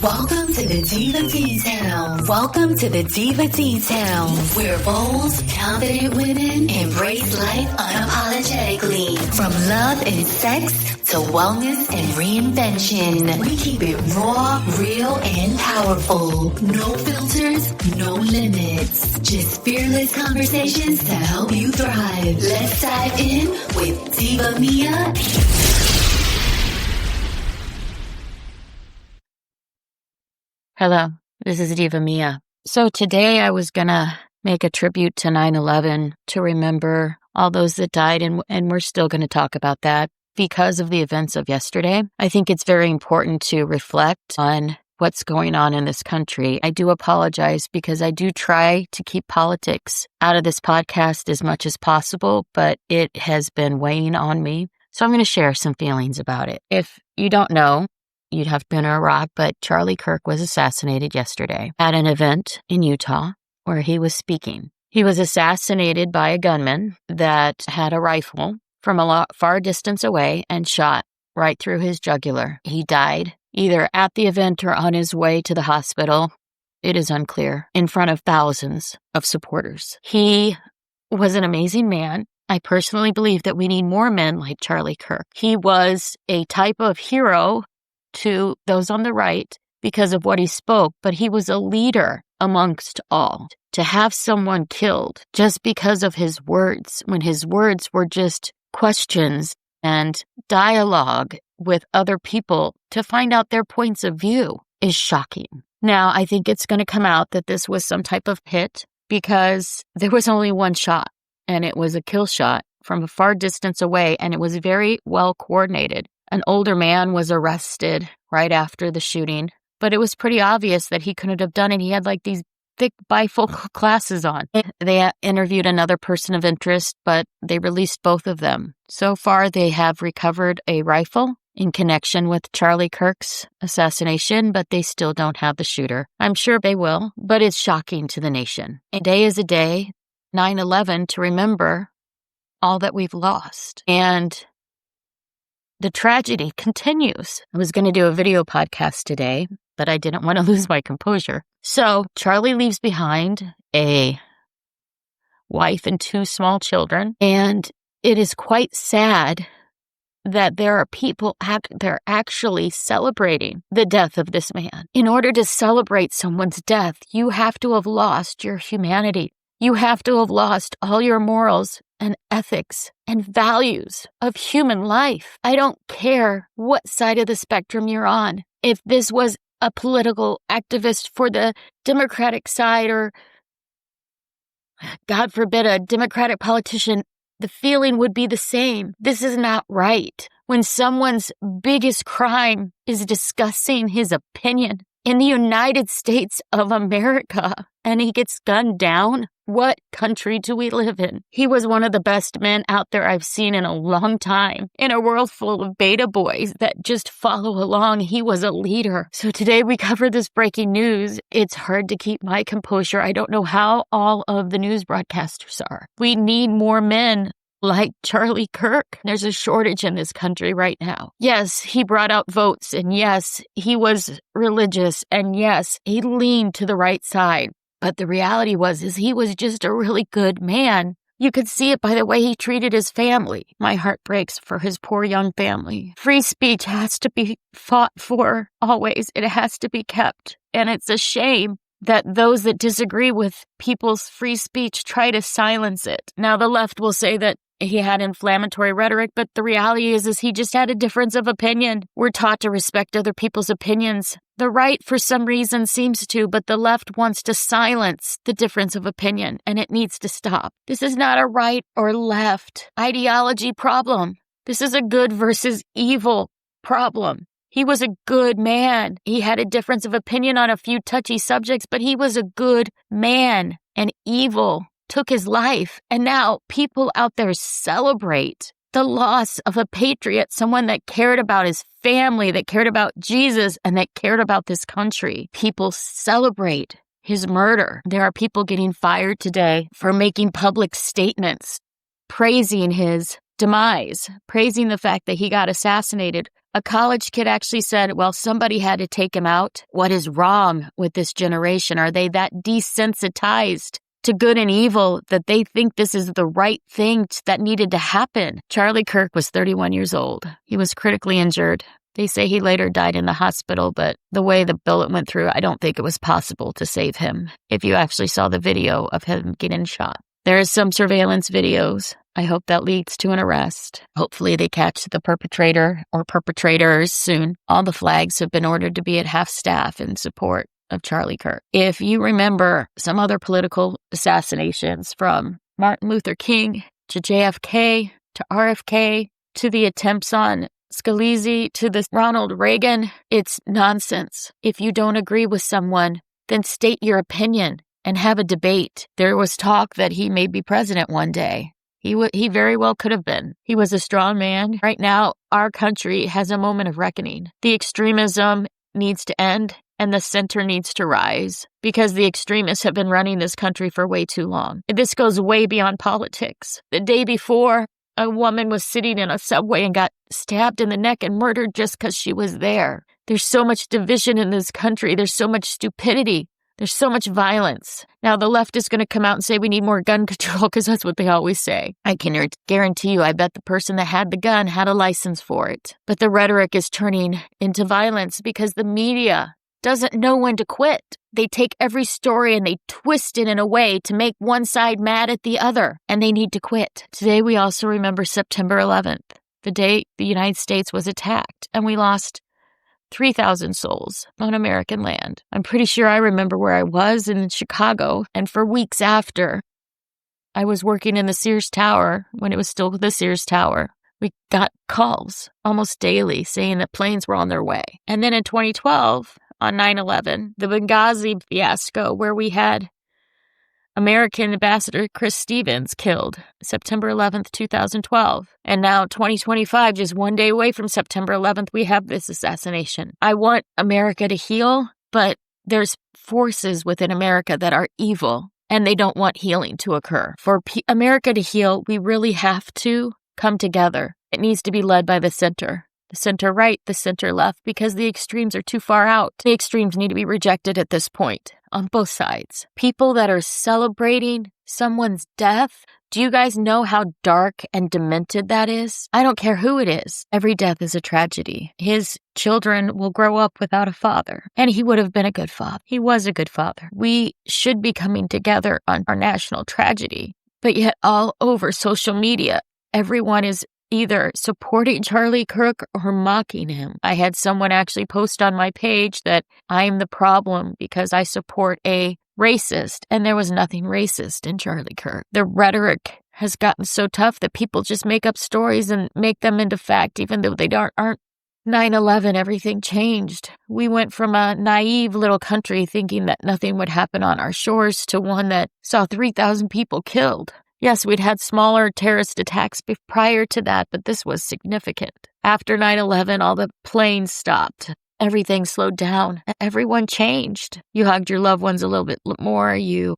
Welcome to the Diva Details. Welcome to the Diva Details, where bold, confident women embrace life unapologetically. From love and sex to wellness and reinvention, we keep it raw, real, and powerful. No filters, no limits. Just fearless conversations to help you thrive. Let's dive in with Diva Mia. Hello, this is Diva Mia. So today I was going to make a tribute to 9/11 to remember all those that died, and we're still going to talk about that because of the events of yesterday. I think it's very important to reflect on what's going on in this country. I do apologize because I do try to keep politics out of this podcast as much as possible, but it has been weighing on me. So I'm going to share some feelings about it. If you don't know, you'd have been in Iraq, but Charlie Kirk was assassinated yesterday at an event in Utah where he was speaking. He was assassinated by a gunman that had a rifle from a far distance away and shot right through his jugular. He died either at the event or on his way to the hospital. It is unclear, in front of thousands of supporters. He was an amazing man. I personally believe that we need more men like Charlie Kirk. He was a type of hero to those on the right because of what he spoke, but he was a leader amongst all. To have someone killed just because of his words, when his words were just questions and dialogue with other people to find out their points of view, is shocking. Now, I think it's going to come out that this was some type of hit because there was only one shot, and it was a kill shot from a far distance away, and it was very well coordinated. An older man was arrested right after the shooting, but it was pretty obvious that he couldn't have done it. He had like these thick bifocal glasses on. They interviewed another person of interest, but they released both of them. So far, they have recovered a rifle in connection with Charlie Kirk's assassination, but they still don't have the shooter. I'm sure they will, but it's shocking to the nation. A day is a day, 9/11, to remember all that we've lost. And the tragedy continues. I was going to do a video podcast today, but I didn't want to lose my composure. So Charlie leaves behind a wife and 2 small children, and it is quite sad that there are people they're actually celebrating the death of this man. In order to celebrate someone's death, you have to have lost your humanity. You have to have lost all your morals and ethics and values of human life. I don't care what side of the spectrum you're on. If this was a political activist for the Democratic side or, God forbid, a Democratic politician, the feeling would be the same. This is not right. When someone's biggest crime is discussing his opinion in the United States of America and he gets gunned down, what country do we live in? He was one of the best men out there I've seen in a long time. In a world full of beta boys that just follow along, he was a leader. So today we cover this breaking news. It's hard to keep my composure. I don't know how all of the news broadcasters are. We need more men like Charlie Kirk. There's a shortage in this country right now. Yes, he brought out votes, and yes, he was religious, and yes, he leaned to the right side. But the reality was he was just a really good man. You could see it by the way he treated his family. My heart breaks for his poor young family. Free speech has to be fought for always. It has to be kept. And it's a shame that those that disagree with people's free speech try to silence it. Now, the left will say that he had inflammatory rhetoric, but the reality is he just had a difference of opinion. We're taught to respect other people's opinions. The right, for some reason, seems to, but the left wants to silence the difference of opinion, and it needs to stop. This is not a right or left ideology problem. This is a good versus evil problem. He was a good man. He had a difference of opinion on a few touchy subjects, but he was a good man, and evil took his life. And now people out there celebrate the loss of a patriot, someone that cared about his family, that cared about Jesus, and that cared about this country. People celebrate his murder. There are people getting fired today for making public statements, praising his demise, praising the fact that he got assassinated A college kid actually said, well, somebody had to take him out. What is wrong with this generation? Are they that desensitized to good and evil that they think this is the right thing that needed to happen? Charlie Kirk was 31 years old. He was critically injured. They say he later died in the hospital, but the way the bullet went through, I don't think it was possible to save him if you actually saw the video of him getting shot. There is some surveillance videos. I hope that leads to an arrest. Hopefully they catch the perpetrator or perpetrators soon. All the flags have been ordered to be at half staff in support of Charlie Kirk. If you remember some other political assassinations from Martin Luther King to JFK to RFK to the attempts on Scalise to the Ronald Reagan, it's nonsense. If you don't agree with someone, then state your opinion and have a debate. There was talk that he may be president one day. He very well could have been. He was a strong man. Right now, our country has a moment of reckoning. The extremism needs to end and the center needs to rise because the extremists have been running this country for way too long. This goes way beyond politics. The day before, a woman was sitting in a subway and got stabbed in the neck and murdered just because she was there. There's so much division in this country. There's so much stupidity. There's so much violence. Now, the left is going to come out and say we need more gun control because that's what they always say. I can guarantee you, I bet the person that had the gun had a license for it. But the rhetoric is turning into violence because the media doesn't know when to quit. They take every story and they twist it in a way to make one side mad at the other, and they need to quit. Today, we also remember September 11th, the day the United States was attacked, and we lost 3,000 souls on American land. I'm pretty sure I remember where I was in Chicago, and for weeks after, I was working in the Sears Tower when it was still the Sears Tower. We got calls almost daily saying that planes were on their way. And then in 2012, on 9/11, the Benghazi fiasco where we had American Ambassador Chris Stevens killed, September 11th, 2012. And now 2025, just one day away from September 11th, we have this assassination. I want America to heal, but there's forces within America that are evil, and they don't want healing to occur. For America to heal, we really have to come together. It needs to be led by the center right, the center left, because the extremes are too far out. The extremes need to be rejected at this point on both sides. People that are celebrating someone's death, do you guys know how dark and demented that is? I don't care who it is. Every death is a tragedy. His children will grow up without a father, and he would have been a good father. He was a good father. We should be coming together on our national tragedy, but yet all over social media, everyone is either supporting Charlie Kirk or mocking him. I had someone actually post on my page that I'm the problem because I support a racist, and there was nothing racist in Charlie Kirk. The rhetoric has gotten so tough that people just make up stories and make them into fact, even though they aren't. 9/11, everything changed. We went from a naive little country thinking that nothing would happen on our shores to one that saw 3,000 people killed. Yes, we'd had smaller terrorist attacks prior to that, but this was significant. After 9/11, all the planes stopped. Everything slowed down. Everyone changed. You hugged your loved ones a little bit more. You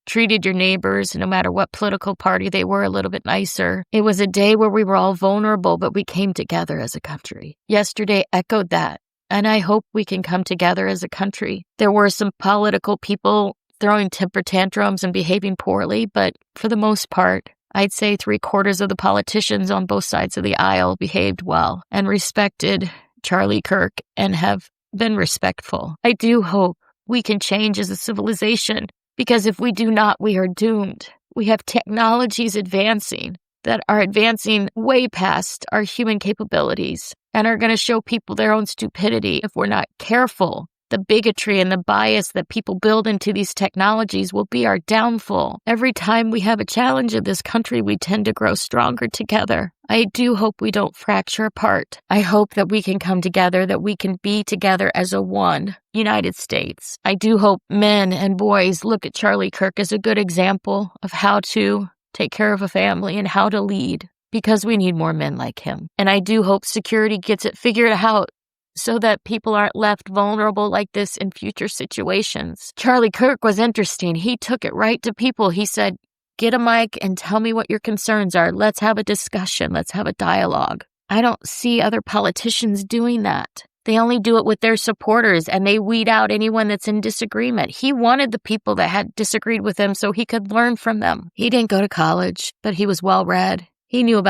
treated your neighbors, no matter what political party they were, a little bit nicer. It was a day where we were all vulnerable, but we came together as a country. Yesterday echoed that, and I hope we can come together as a country. There were some political people throwing temper tantrums and behaving poorly, but for the most part, I'd say 3/4 of the politicians on both sides of the aisle behaved well and respected Charlie Kirk and have been respectful. I do hope we can change as a civilization, because if we do not, we are doomed. We have technologies advancing that are advancing way past our human capabilities and are going to show people their own stupidity if we're not careful. The bigotry and the bias that people build into these technologies will be our downfall. Every time we have a challenge in this country, we tend to grow stronger together. I do hope we don't fracture apart. I hope that we can come together, that we can be together as a one United States. I do hope men and boys look at Charlie Kirk as a good example of how to take care of a family and how to lead, because we need more men like him. And I do hope security gets it figured out so that people aren't left vulnerable like this in future situations. Charlie Kirk was interesting. He took it right to people. He said, get a mic and tell me what your concerns are. Let's have a discussion. Let's have a dialogue. I don't see other politicians doing that. They only do it with their supporters, and they weed out anyone that's in disagreement. He wanted the people that had disagreed with him so he could learn from them. He didn't go to college, but he was well-read. He knew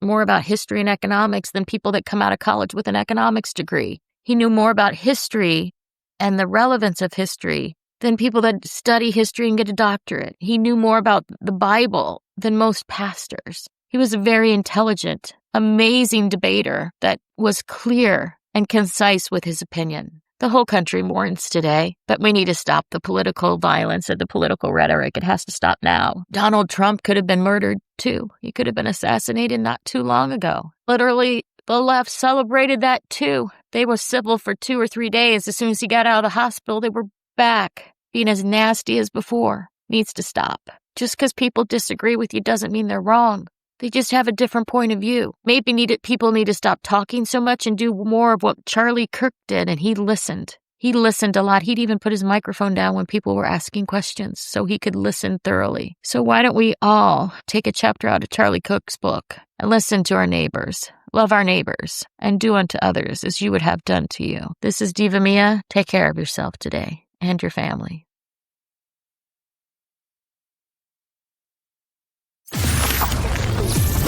more about history and economics than people that come out of college with an economics degree. He knew more about history and the relevance of history than people that study history and get a doctorate. He knew more about the Bible than most pastors. He was a very intelligent, amazing debater that was clear and concise with his opinion. The whole country mourns today, but we need to stop the political violence and the political rhetoric. It has to stop now. Donald Trump could have been murdered too. He could have been assassinated not too long ago. Literally, the left celebrated that too. They were civil for 2 or 3 days. As soon as he got out of the hospital, they were back being as nasty as before. Needs to stop. Just because people disagree with you doesn't mean they're wrong. They just have a different point of view. Maybe people need to stop talking so much and do more of what Charlie Kirk did, and he listened. He listened a lot. He'd even put his microphone down when people were asking questions so he could listen thoroughly. So why don't we all take a chapter out of Charlie Kirk's book and listen to our neighbors, love our neighbors, and do unto others as you would have done to you. This is Diva Mia. Take care of yourself today and your family.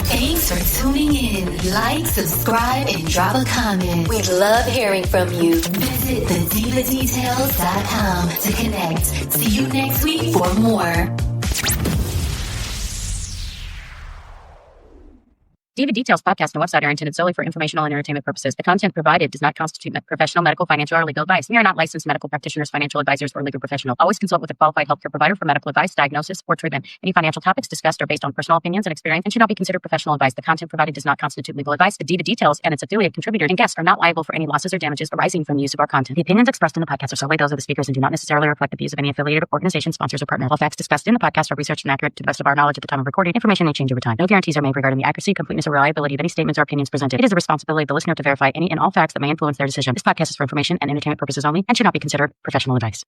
Thanks for tuning in. Like, subscribe, and drop a comment. We'd love hearing from you. Visit thedivadetails.com to connect. See you next week for more. Diva Details podcast and website are intended solely for informational and entertainment purposes. The content provided does not constitute professional, medical, financial, or legal advice. We are not licensed medical practitioners, financial advisors, or legal professionals. Always consult with a qualified healthcare provider for medical advice, diagnosis, or treatment. Any financial topics discussed are based on personal opinions and experience and should not be considered professional advice. The content provided does not constitute legal advice. The Diva Details and its affiliate contributors and guests are not liable for any losses or damages arising from the use of our content. The opinions expressed in the podcast are solely those of the speakers and do not necessarily reflect the views of any affiliated organization, sponsors, or partners. All facts discussed in the podcast are researched and accurate to the best of our knowledge at the time of recording. Information may change over time. No guarantees are made regarding the accuracy, completeness, or reliability of any statements or opinions presented. It is the responsibility of the listener to verify any and all facts that may influence their decision. This podcast is for information and entertainment purposes only and should not be considered professional advice.